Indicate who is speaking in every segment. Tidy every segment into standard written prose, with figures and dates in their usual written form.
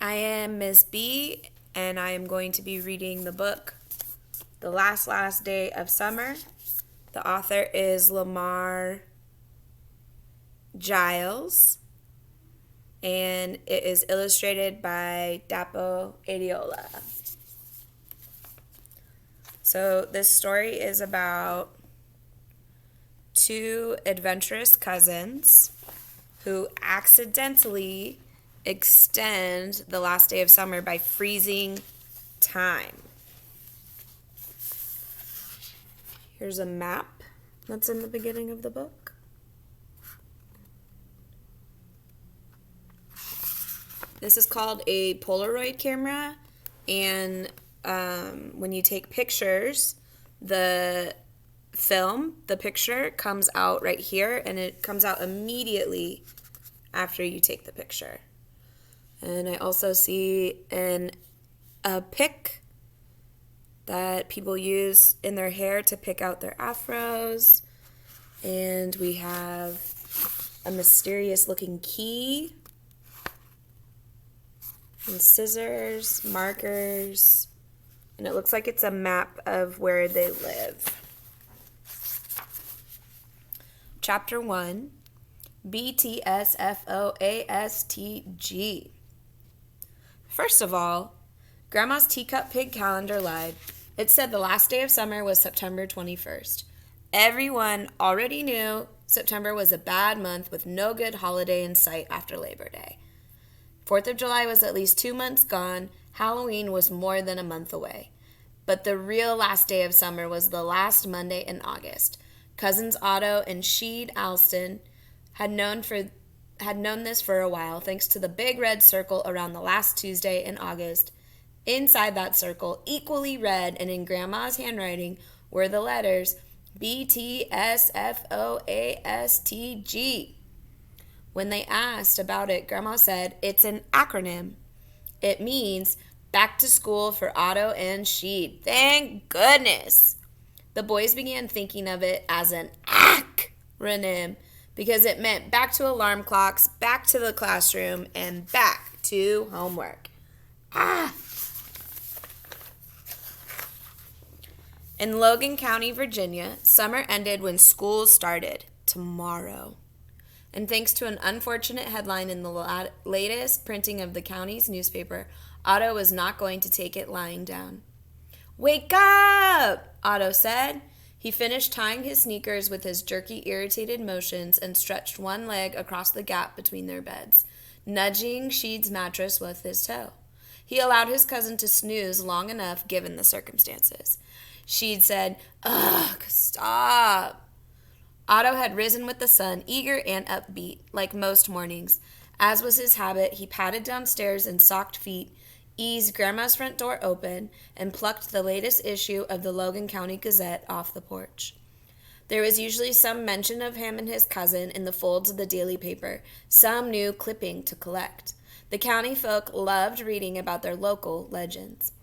Speaker 1: I am Miss B, and I am going to be reading the book, The Last Day of Summer. The author is Lamar Giles, and it is illustrated by Dapo Adiola. So this story is about two adventurous cousins who accidentally extend the last day of summer by freezing time. Here's a map that's in the beginning of the book. This is called a Polaroid camera, and when you take pictures, the picture comes out right here, and it comes out immediately after you take the picture. And I also see a pick that people use in their hair to pick out their afros. And we have a mysterious looking key and scissors, markers, and it looks like it's a map of where they live. Chapter 1, BTFOG. First of all, Grandma's teacup pig calendar lied. It said the last day of summer was September 21st. Everyone already knew September was a bad month with no good holiday in sight after Labor Day. 4th of July was at least 2 months gone. Halloween was more than a month away. But the real last day of summer was the last Monday in August. Cousins Otto and Ch.1 Alston had known this for a while, thanks to the big red circle around the last Tuesday in August. Inside that circle, equally red and in Grandma's handwriting, were the letters BTSFOASTG. When they asked about it, Grandma said, "It's an acronym. It means back to school for Otto and Ch.1. Thank goodness." The boys began thinking of it as an acronym because it meant back to alarm clocks, back to the classroom, and back to homework. In Logan County, Virginia, summer ended when school started, tomorrow. And thanks to an unfortunate headline in the latest printing of the county's newspaper, Otto was not going to take it lying down. "Wake up!" Otto said. He finished tying his sneakers with his jerky, irritated motions and stretched one leg across the gap between their beds, nudging Ch.1's mattress with his toe. He allowed his cousin to snooze long enough given the circumstances. Ch.1 said, "Ugh, stop." Otto had risen with the sun, eager and upbeat, like most mornings. As was his habit, he padded downstairs in socked feet, eased Grandma's front door open, and plucked the latest issue of the Logan County Gazette off the porch. There was usually some mention of him and his cousin in the folds of the daily paper, some new clipping to collect. The county folk loved reading about their local legends.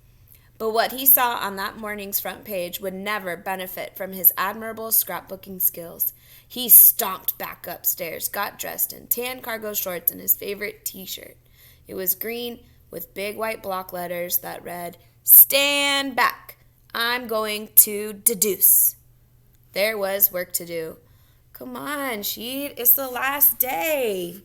Speaker 1: But what he saw on that morning's front page would never benefit from his admirable scrapbooking skills. He stomped back upstairs, got dressed in tan cargo shorts and his favorite T-shirt. It was green with big white block letters that read, "Stand back. I'm going to deduce." There was work to do. Come on, Ch.1, it's the last day.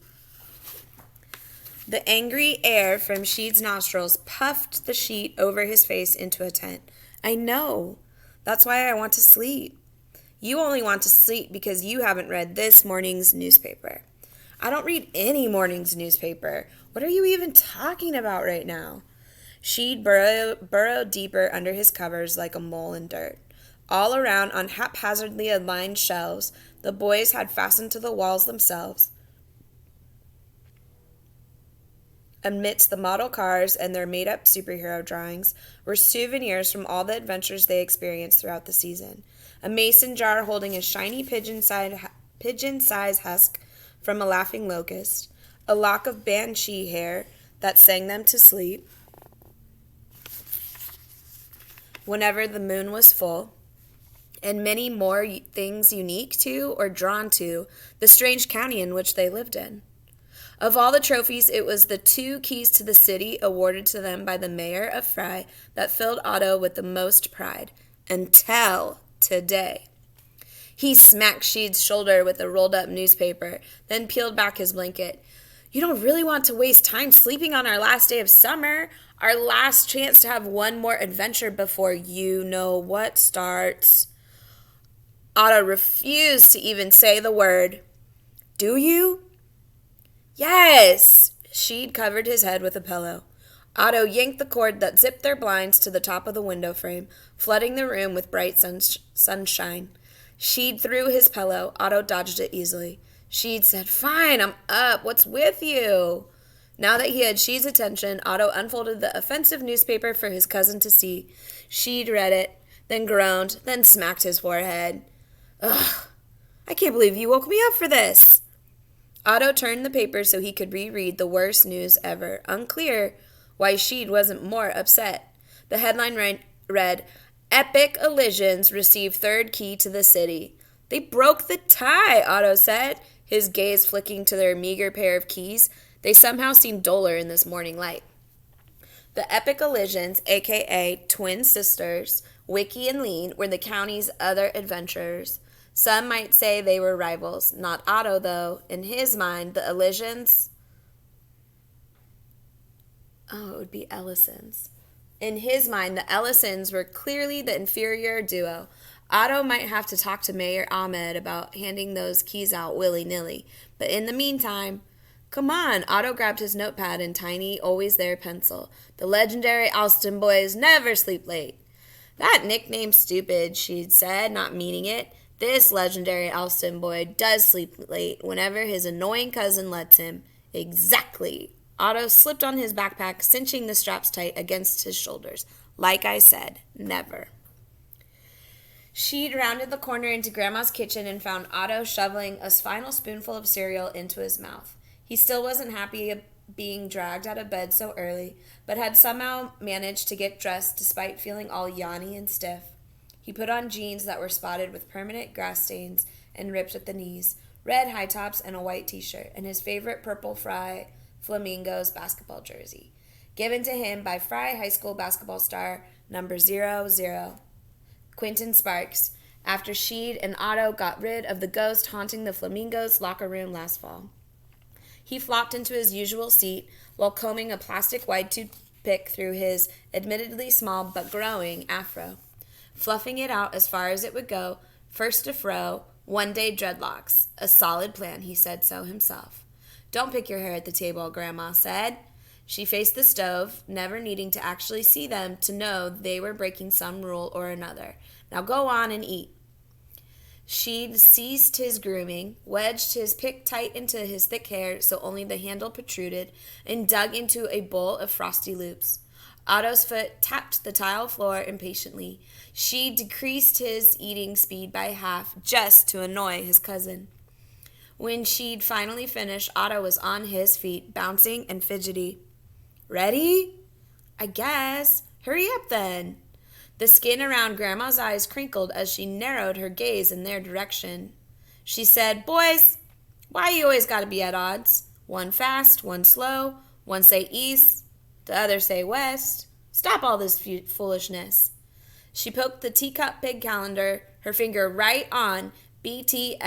Speaker 1: The angry air from Ch.1's nostrils puffed the sheet over his face into a tent. "I know. That's why I want to sleep. You only want to sleep because you haven't read this morning's newspaper." "I don't read any morning's newspaper. What are you even talking about right now?" Ch.1 burrowed deeper under his covers like a mole in dirt. All around, on haphazardly aligned shelves, the boys had fastened to the walls themselves. Amidst the model cars and their made-up superhero drawings were souvenirs from all the adventures they experienced throughout the season. A mason jar holding a shiny pigeon-sized husk from a laughing locust, a lock of banshee hair that sang them to sleep whenever the moon was full, and many more things unique to or drawn to the strange county in which they lived in. Of all the trophies, it was the 2 keys to the city awarded to them by the mayor of Fry that filled Otto with the most pride. Until today. He smacked Sheed's shoulder with a rolled-up newspaper, then peeled back his blanket. You don't really want to waste time sleeping on our last day of summer, our last chance to have one more adventure before you-know-what starts. Otto refused to even say the word. Do you? Yes! Sheed covered his head with a pillow. Otto yanked the cord that zipped their blinds to the top of the window frame, flooding the room with bright sunshine. Sheed threw his pillow. Otto dodged it easily. Sheed said, Fine, I'm up. What's with you? Now that he had Sheed's attention, Otto unfolded the offensive newspaper for his cousin to see. Sheed read it, then groaned, then smacked his forehead. Ugh, I can't believe you woke me up for this. Otto turned the paper so he could reread the worst news ever. Unclear why Sheed wasn't more upset. The headline read, Epic Elisions receive 3rd key to the city. They broke the tie, Otto said, his gaze flicking to their meager pair of keys. They somehow seemed duller in this morning light. The Epic Elisions, a.k.a. twin sisters, Wiki and Lean, were the county's other adventurers. Some might say they were rivals. Not Otto, though. In his mind, the Elisions... it would be Ellisons. In his mind, the Ellisons were clearly the inferior duo. Otto might have to talk to Mayor Ahmed about handing those keys out willy-nilly. But in the meantime... Come on, Otto grabbed his notepad and tiny, always-there pencil. The legendary Alston boys never sleep late. That nickname's stupid, she'd said, not meaning it. This legendary Alston boy does sleep late whenever his annoying cousin lets him. Exactly. Otto slipped on his backpack, cinching the straps tight against his shoulders. Like I said, never. She'd rounded the corner into Grandma's kitchen and found Otto shoveling a final spoonful of cereal into his mouth. He still wasn't happy being dragged out of bed so early, but had somehow managed to get dressed despite feeling all yawny and stiff. He put on jeans that were spotted with permanent grass stains and ripped at the knees, red high tops and a white t-shirt, and his favorite purple Fry Flamingos basketball jersey, given to him by Fry High School basketball star number 00, Quentin Sparks, after Sheed and Otto got rid of the ghost haunting the Flamingos locker room last fall. He flopped into his usual seat while combing a plastic wide toothpick through his admittedly small but growing afro, fluffing it out as far as it would go, first a fro, one-day dreadlocks. A solid plan, he said so himself. Don't pick your hair at the table, Grandma said. She faced the stove, never needing to actually see them to know they were breaking some rule or another. Now go on and eat. She'd ceased his grooming, wedged his pick tight into his thick hair so only the handle protruded, and dug into a bowl of frosty loops. Otto's foot tapped the tile floor impatiently. She decreased his eating speed by half just to annoy his cousin. When she'd finally finished, Otto was on his feet, bouncing and fidgety. Ready? I guess. Hurry up then. The skin around Grandma's eyes crinkled as she narrowed her gaze in their direction. She said, Boys, why you always gotta be at odds? One fast, one slow, one say east, the other say west. Stop all this foolishness. She poked the teacup pig calendar, her finger right on BTFOG.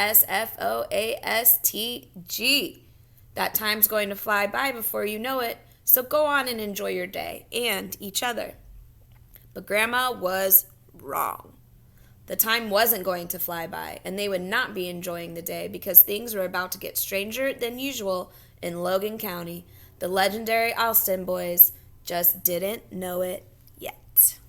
Speaker 1: That time's going to fly by before you know it, so go on and enjoy your day and each other. But Grandma was wrong. The time wasn't going to fly by, and they would not be enjoying the day because things were about to get stranger than usual in Logan County. The legendary Alston boys just didn't know it yet.